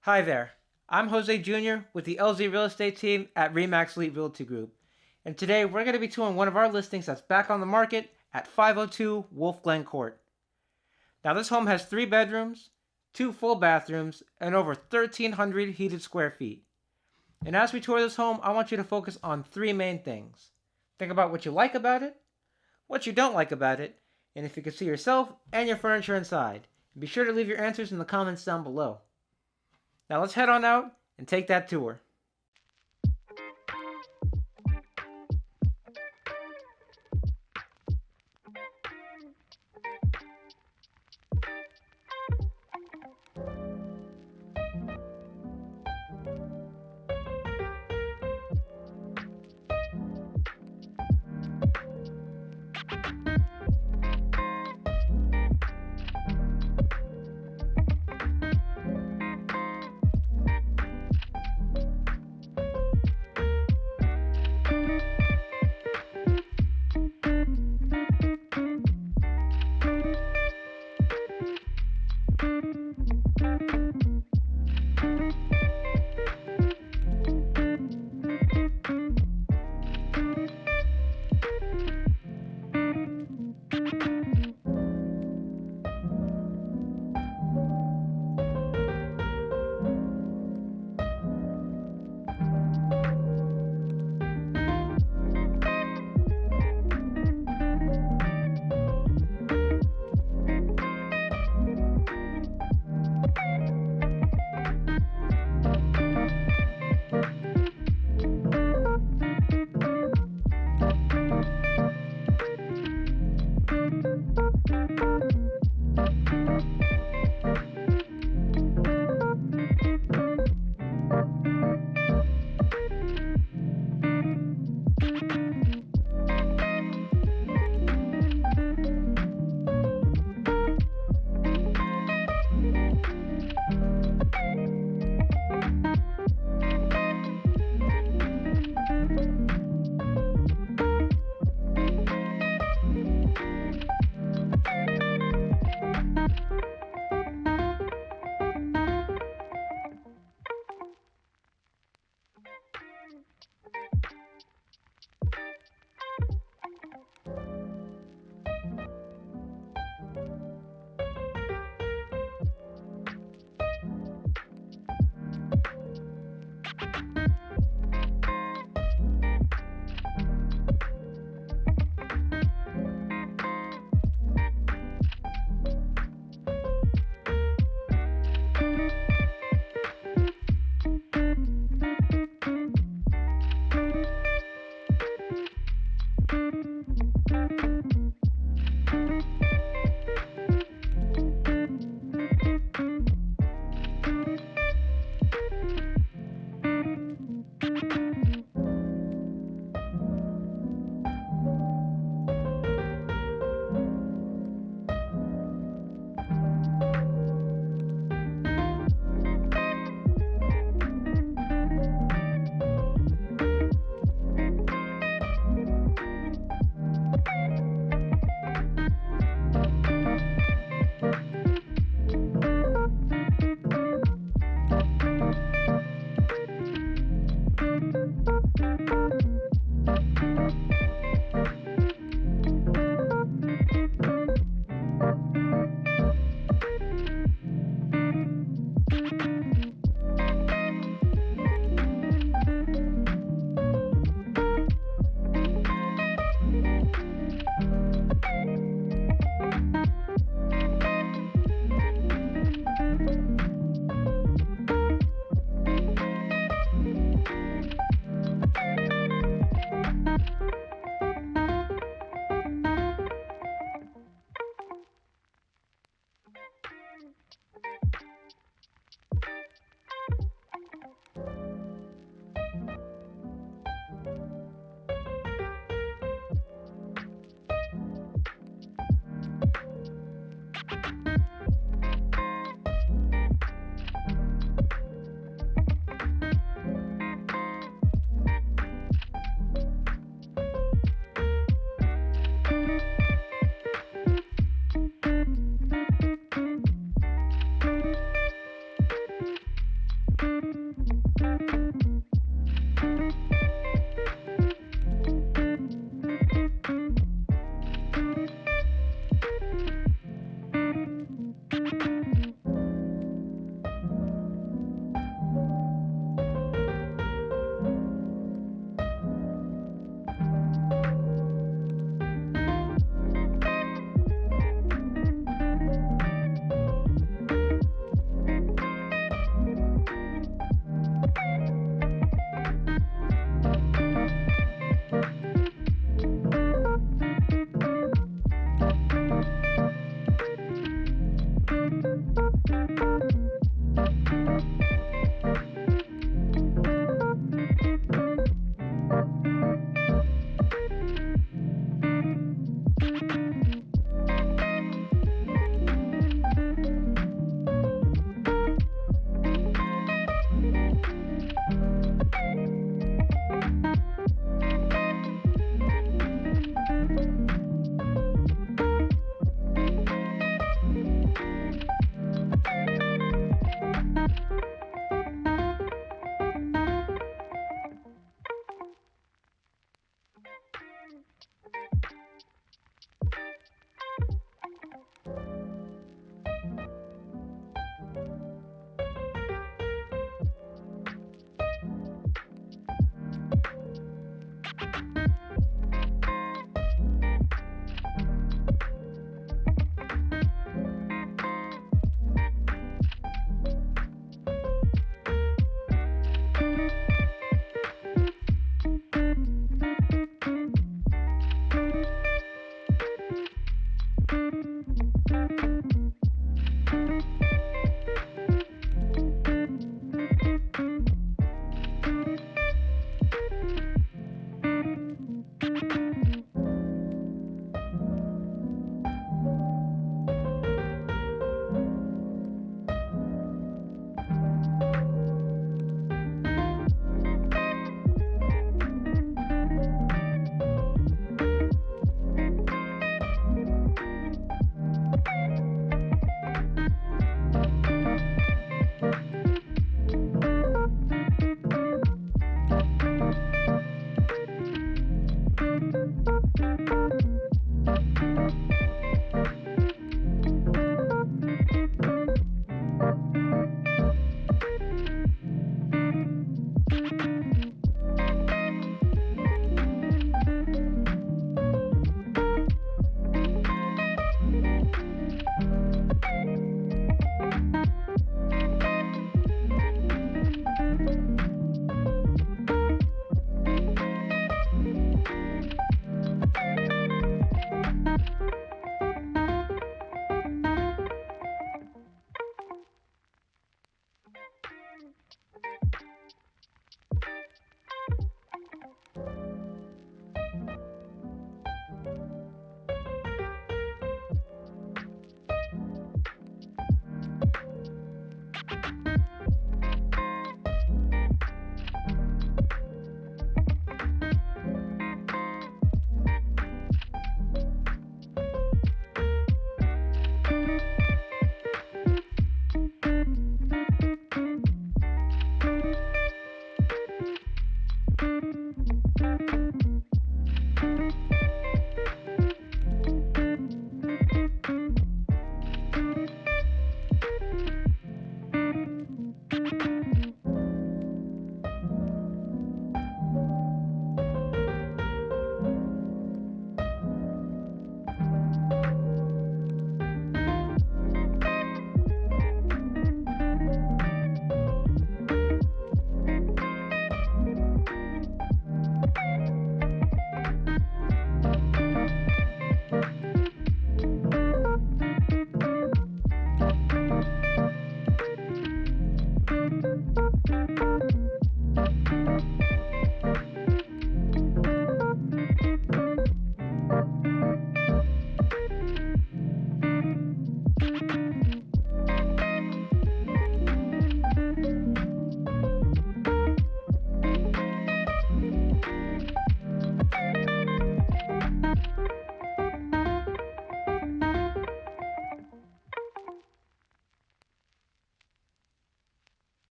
Hi there, I'm Jose Jr. with the LZ Real Estate team at RE/MAX Elite Realty Group. And today we're going to be touring one of our listings that's back on the market at 502 Wolf Glen Court. Now this home has 3 bedrooms, 2 full bathrooms, and over 1,300 heated square feet. And as we tour this home, I want you to focus on 3 main things. Think about what you like about it, what you don't like about it, and if you can see yourself and your furniture inside. And be sure to leave your answers in the comments down below. Now let's head on out and take that tour.